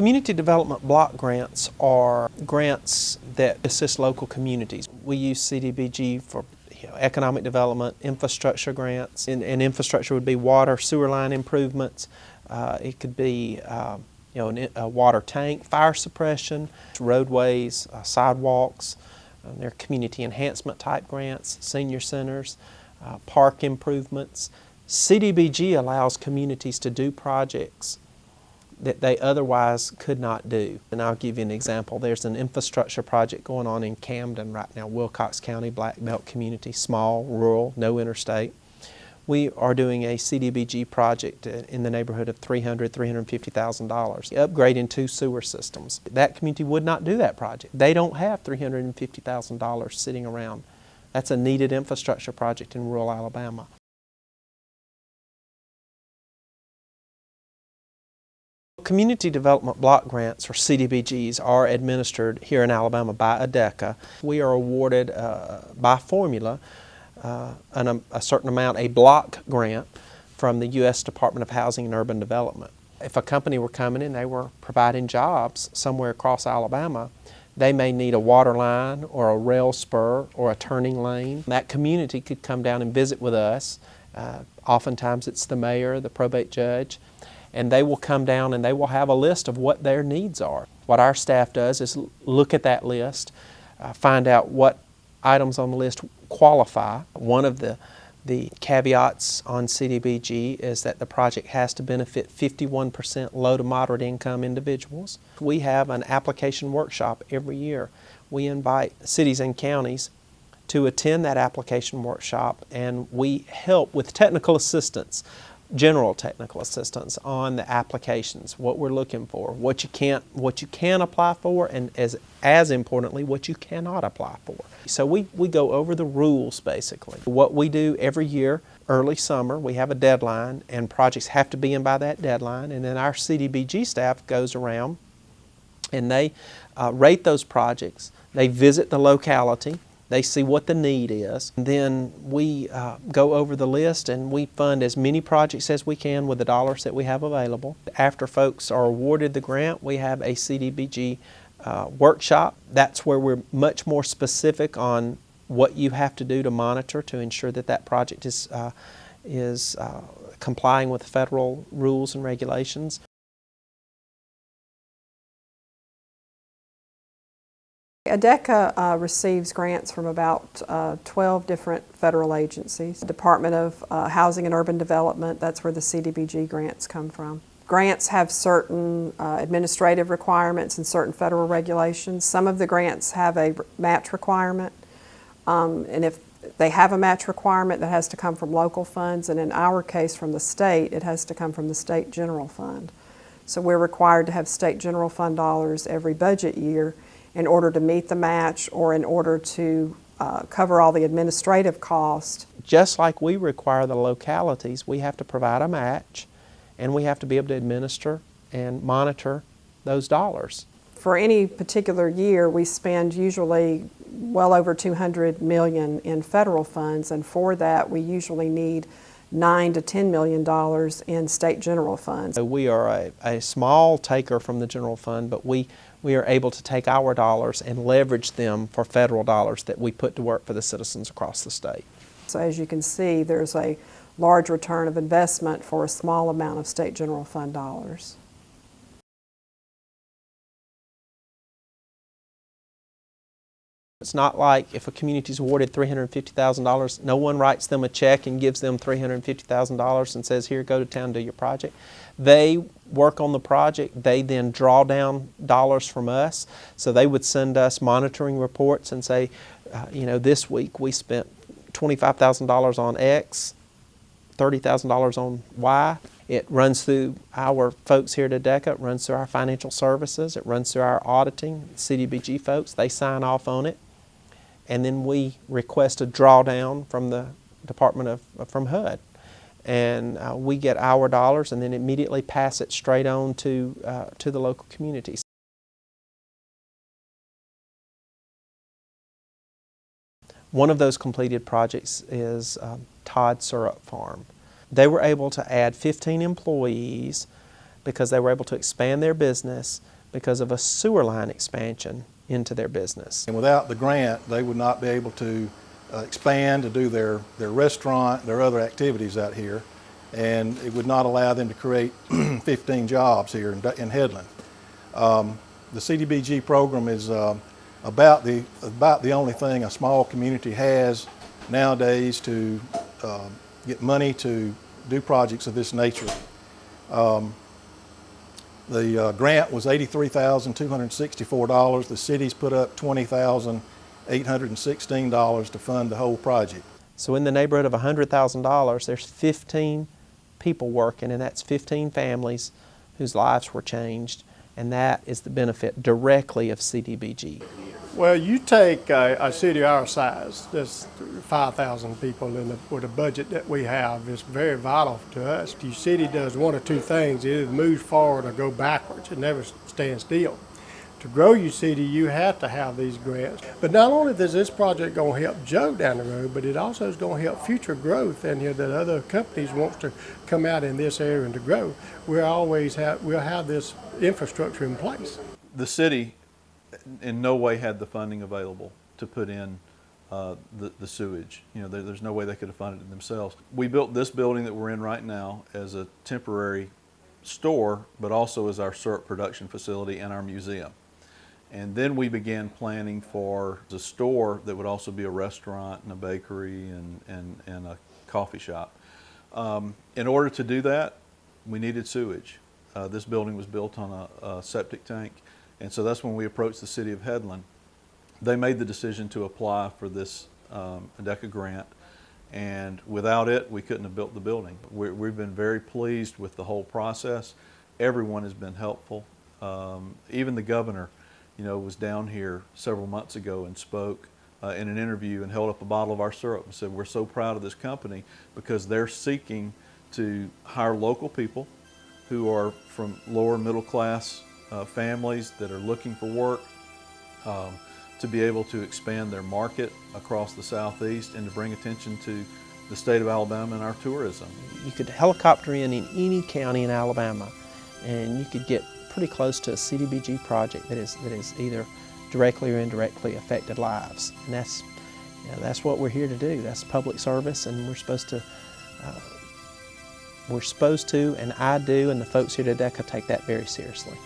Community development block grants are grants that assist local communities. We use CDBG for economic development, infrastructure grants, and infrastructure would be water, sewer line improvements. It could be a water tank, fire suppression, roadways, sidewalks. There are community enhancement type grants, senior centers, park improvements. CDBG allows communities to do projects that they otherwise could not do. And I'll give you an example. There's an infrastructure project going on in Camden right now, Wilcox County, Black Belt community, small, rural, no interstate. We are doing a CDBG project in the neighborhood of $350,000, upgrading 2 sewer systems. That community would not do that project. They don't have $350,000 sitting around. That's a needed infrastructure project in rural Alabama. Community Development Block Grants, or CDBGs, are administered here in Alabama by ADECA. We are awarded by formula a certain amount, a block grant from the U.S. Department of Housing and Urban Development. If a company were coming in, they were providing jobs somewhere across Alabama, they may need a water line or a rail spur or a turning lane. That community could come down and visit with us. Oftentimes it's the mayor, the probate judge, and they will come down and they will have a list of what their needs are. What our staff does is look at that list, find out what items on the list qualify. One of the caveats on CDBG is that the project has to benefit 51% low to moderate income individuals. We have an application workshop every year. We invite cities and counties to attend that application workshop, and we help with technical assistance, general technical assistance on the applications, what we're looking for, what you can apply for, and as importantly, what you cannot apply for. So we go over the rules basically. What we do every year, early summer, we have a deadline and projects have to be in by that deadline, and then our CDBG staff goes around and they rate those projects, they visit the locality, they see what the need is. And then we go over the list and we fund as many projects as we can with the dollars that we have available. After folks are awarded the grant, we have a CDBG workshop. That's where we're much more specific on what you have to do to monitor to ensure that that project is complying with federal rules and regulations. ADECA receives grants from about 12 different federal agencies. The Department of Housing and Urban Development, that's where the CDBG grants come from. Grants have certain administrative requirements and certain federal regulations. Some of the grants have a match requirement, and if they have a match requirement, that has to come from local funds, and in our case from the state, it has to come from the state general fund. So we're required to have state general fund dollars every budget year in order to meet the match or in order to cover all the administrative costs. Just like we require the localities, we have to provide a match and we have to be able to administer and monitor those dollars. For any particular year, we spend usually well over $200 million in federal funds, and for that we usually need $9 to $10 million in state general funds. So we are a small taker from the general fund, but we are able to take our dollars and leverage them for federal dollars that we put to work for the citizens across the state. So as you can see, there's a large return of investment for a small amount of state general fund dollars. It's not like if a community is awarded $350,000, no one writes them a check and gives them $350,000 and says, here, go to town, do your project. They work on the project, they then draw down dollars from us, so they would send us monitoring reports and say, this week we spent $25,000 on X, $30,000 on Y. It runs through our folks here at ADECA, it runs through our financial services, it runs through our auditing, CDBG folks, they sign off on it. And then we request a drawdown from the Department from HUD. And we get our dollars and then immediately pass it straight on to the local communities. One of those completed projects is Todd Syrup Farm. They were able to add 15 employees because they were able to expand their business because of a sewer line expansion into their business. And without the grant, they would not be able to expand, to do their restaurant, their other activities out here, and it would not allow them to create 15 jobs here in Headland. The CDBG program is about the only thing a small community has nowadays to get money to do projects of this nature. The grant was $83,264. The city's put up $20,816 to fund the whole project. So in the neighborhood of $100,000, there's 15 people working, and that's 15 families whose lives were changed, and that is the benefit directly of CDBG. Well, you take a city our size, just 5,000 people with the budget that we have, it's very vital to us. The city does one of two things: it either moves forward or go backwards. It never stands still. To grow your city, you have to have these grants. But not only is this project going to help Joe down the road, but it also is going to help future growth, and that other companies want to come out in this area and to grow. We'll have this infrastructure in place. The city in no way had the funding available to put in the sewage. There's no way they could have funded it themselves. We built this building that we're in right now as a temporary store, but also as our syrup production facility and our museum. And then we began planning for a store that would also be a restaurant and a bakery and a coffee shop. In order to do that, we needed sewage. This building was built on a septic tank, and so that's when we approached the city of Headland. They made the decision to apply for this ADECA grant, and without it, we couldn't have built the building. We've been very pleased with the whole process. Everyone has been helpful. Even the governor, was down here several months ago and spoke in an interview and held up a bottle of our syrup and said, "We're so proud of this company because they're seeking to hire local people who are from lower middle class families that are looking for work, to be able to expand their market across the Southeast and to bring attention to the state of Alabama and our tourism." You could helicopter in any county in Alabama, and you could get pretty close to a CDBG project that is either directly or indirectly affected lives. And that's what we're here to do. That's public service, and we're supposed to, and I do, and the folks here at ADECA take that very seriously.